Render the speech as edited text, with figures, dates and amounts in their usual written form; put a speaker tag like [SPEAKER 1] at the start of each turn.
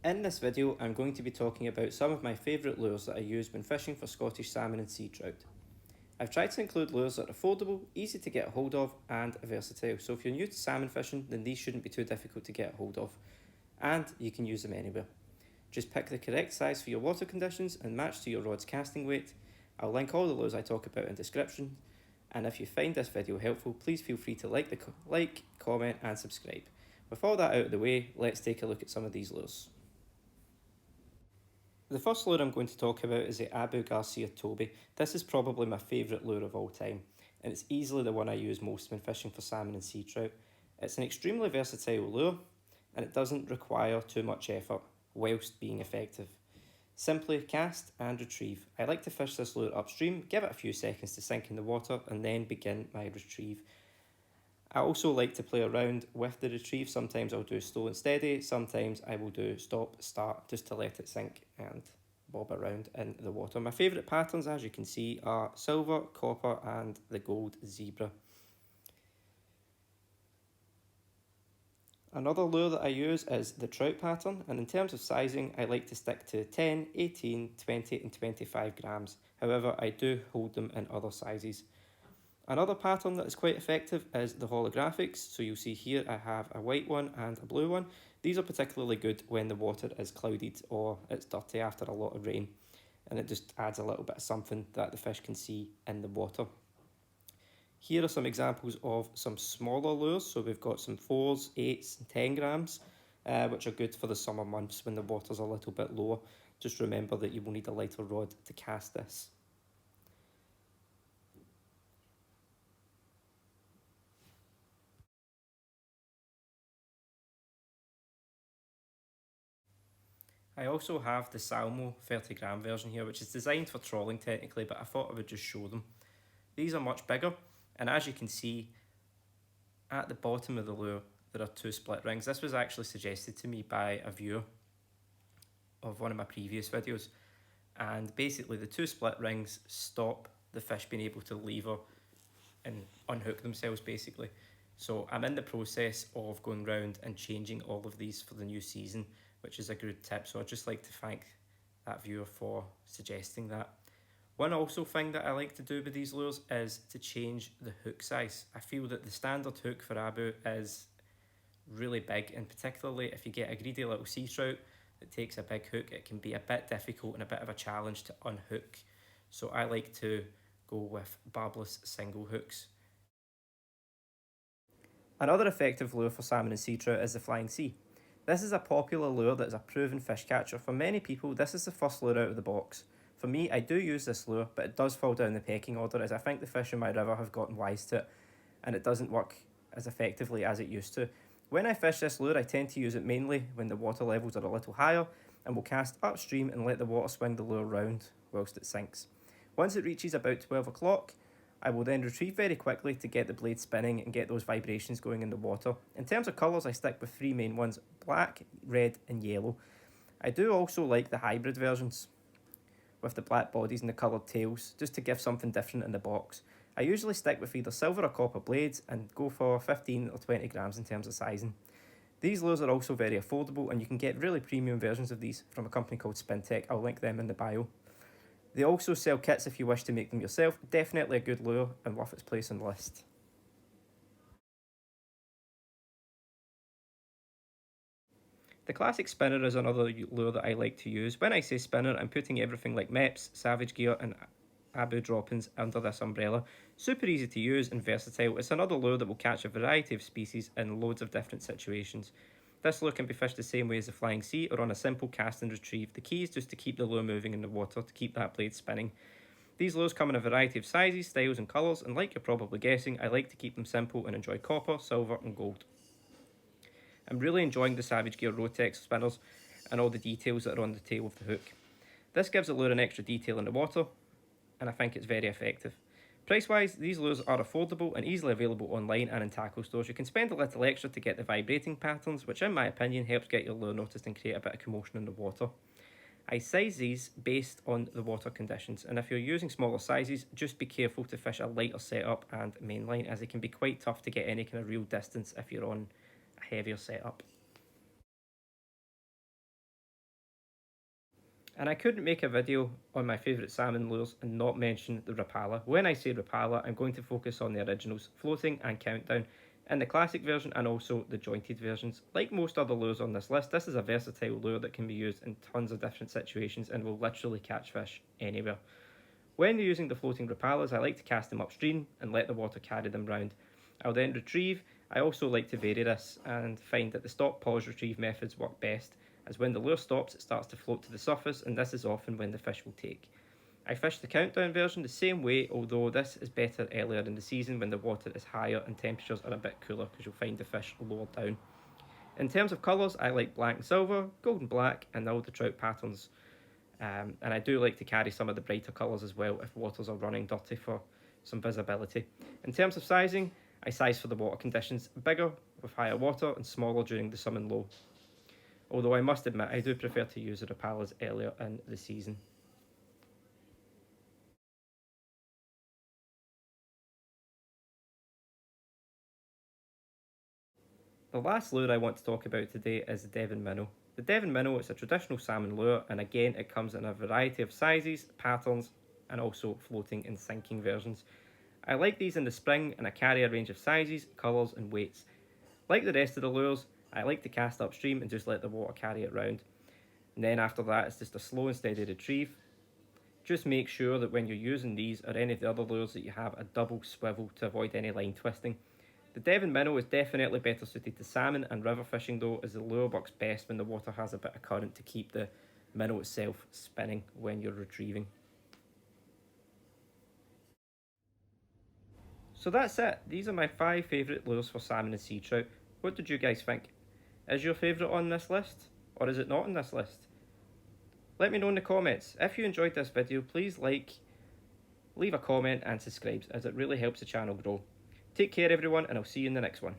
[SPEAKER 1] In this video, I'm going to be talking about some of my favourite lures that I use when fishing for Scottish salmon and sea trout. I've tried to include lures that are foldable, easy to get a hold of, and versatile. So if you're new to salmon fishing, then these shouldn't be too difficult to get a hold of. And you can use them anywhere. Just pick the correct size for your water conditions and match to your rod's casting weight. I'll link all the lures I talk about in the description. And if you find this video helpful, please feel free to like, comment and subscribe. With all that out of the way, let's take a look at some of these lures. The first lure I'm going to talk about is the Garcia Toby. This is probably my favourite lure of all time, and it's easily the one I use most when fishing for salmon and sea trout. It's an extremely versatile lure, and it doesn't require too much effort, whilst being effective. Simply cast and retrieve. I like to fish this lure upstream, give it a few seconds to sink in the water, and then begin my retrieve. I also like to play around with the retrieve. Sometimes I'll do slow and steady, sometimes I will do stop, start, just to let it sink and bob around in the water. My favourite patterns, as you can see, are silver, copper and the gold zebra. Another lure that I use is the trout pattern, and in terms of sizing, I like to stick to 10, 18, 20 and 25 grams. However, I do hold them in other sizes. Another pattern that is quite effective is the holographics. So you'll see here I have a white one and a blue one. These are particularly good when the water is clouded or it's dirty after a lot of rain, and it just adds a little bit of something that the fish can see in the water. Here are some examples of some smaller lures. So we've got some 4s, 8s and 10 grams, which are good for the summer months when the water's a little bit lower. Just remember that you will need a lighter rod to cast this. I also have the Salmon 30 gram version here, which is designed for trawling technically, but I thought I would just show them. These are much bigger, and as you can see at the bottom of the lure there are 2 split rings. This was actually suggested to me by a viewer of one of my previous videos, and basically the 2 split rings stop the fish being able to lever and unhook themselves basically. So I'm in the process of going round and changing all of these for the new season, which is a good tip. So I'd just like to thank that viewer for suggesting that. One also thing that I like to do with these lures is to change the hook size. I feel that the standard hook for Abu is really big, and particularly if you get a greedy little sea trout that takes a big hook, it can be a bit difficult and a bit of a challenge to unhook. So I like to go with barbless single hooks. Another effective lure for salmon and sea trout is the flying sea. This is a popular lure that is a proven fish catcher. For many people, this is the first lure out of the box. For me, I do use this lure, but it does fall down the pecking order as I think the fish in my river have gotten wise to it, and it doesn't work as effectively as it used to. When I fish this lure, I tend to use it mainly when the water levels are a little higher, and will cast upstream and let the water swing the lure round whilst it sinks. Once it reaches about 12 o'clock, I will then retrieve very quickly to get the blade spinning and get those vibrations going in the water. In terms of colours, I stick with 3 main ones: black, red and yellow. I do also like the hybrid versions with the black bodies and the coloured tails, just to give something different in the box. I usually stick with either silver or copper blades and go for 15 or 20 grams in terms of sizing. These lures are also very affordable, and you can get really premium versions of these from a company called Spintech. I'll link them in the bio. They also sell kits if you wish to make them yourself. Definitely a good lure and worth its place on the list. The classic spinner is another lure that I like to use. When I say spinner, I'm putting everything like Meps, Savage Gear and Abu droppings under this umbrella. Super easy to use and versatile. It's another lure that will catch a variety of species in loads of different situations. This lure can be fished the same way as the flying sea or on a simple cast and retrieve. The key is just to keep the lure moving in the water to keep that blade spinning. These lures come in a variety of sizes, styles and colours, and like you're probably guessing, I like to keep them simple and enjoy copper, silver and gold. I'm really enjoying the Savage Gear Rotex spinners and all the details that are on the tail of the hook. This gives the lure an extra detail in the water, and I think it's very effective. Price-wise, these lures are affordable and easily available online and in tackle stores. You can spend a little extra to get the vibrating patterns, which in my opinion helps get your lure noticed and create a bit of commotion in the water. I size these based on the water conditions, and if you're using smaller sizes, just be careful to fish a lighter setup and mainline, as it can be quite tough to get any kind of real distance if you're on a heavier setup. And I couldn't make a video on my favourite salmon lures and not mention the Rapala. When I say Rapala, I'm going to focus on the originals, floating and countdown, in the classic version and also the jointed versions. Like most other lures on this list, this is a versatile lure that can be used in tons of different situations and will literally catch fish anywhere. When using the floating Rapalas, I like to cast them upstream and let the water carry them round. I'll then retrieve. I also like to vary this and find that the stop, pause, retrieve methods work best, as when the lure stops it starts to float to the surface, and this is often when the fish will take. I fish the countdown version the same way, although this is better earlier in the season when the water is higher and temperatures are a bit cooler, because you'll find the fish lower down. In terms of colours, I like black and silver, gold and black, and all the trout patterns. And I do like to carry some of the brighter colours as well if waters are running dirty for some visibility. In terms of sizing, I size for the water conditions, bigger with higher water and smaller during the sum and low. Although I must admit I do prefer to use the Rapalas earlier in the season. The last lure I want to talk about today is the Devon Minnow. The Devon Minnow is a traditional salmon lure, and again it comes in a variety of sizes, patterns, and also floating and sinking versions. I like these in the spring, and I carry a range of sizes, colours and weights. Like the rest of the lures, I like to cast upstream and just let the water carry it round. And then after that it's just a slow and steady retrieve. Just make sure that when you're using these or any of the other lures that you have a double swivel to avoid any line twisting. The Devon Minnow is definitely better suited to salmon and river fishing though, as the lure works best when the water has a bit of current to keep the minnow itself spinning when you're retrieving. So that's it. These are my 5 favourite lures for salmon and sea trout. What did you guys think? Is your favourite on this list? Or is it not on this list? Let me know in the comments. If you enjoyed this video, please like, leave a comment and subscribe, as it really helps the channel grow. Take care everyone, and I'll see you in the next one.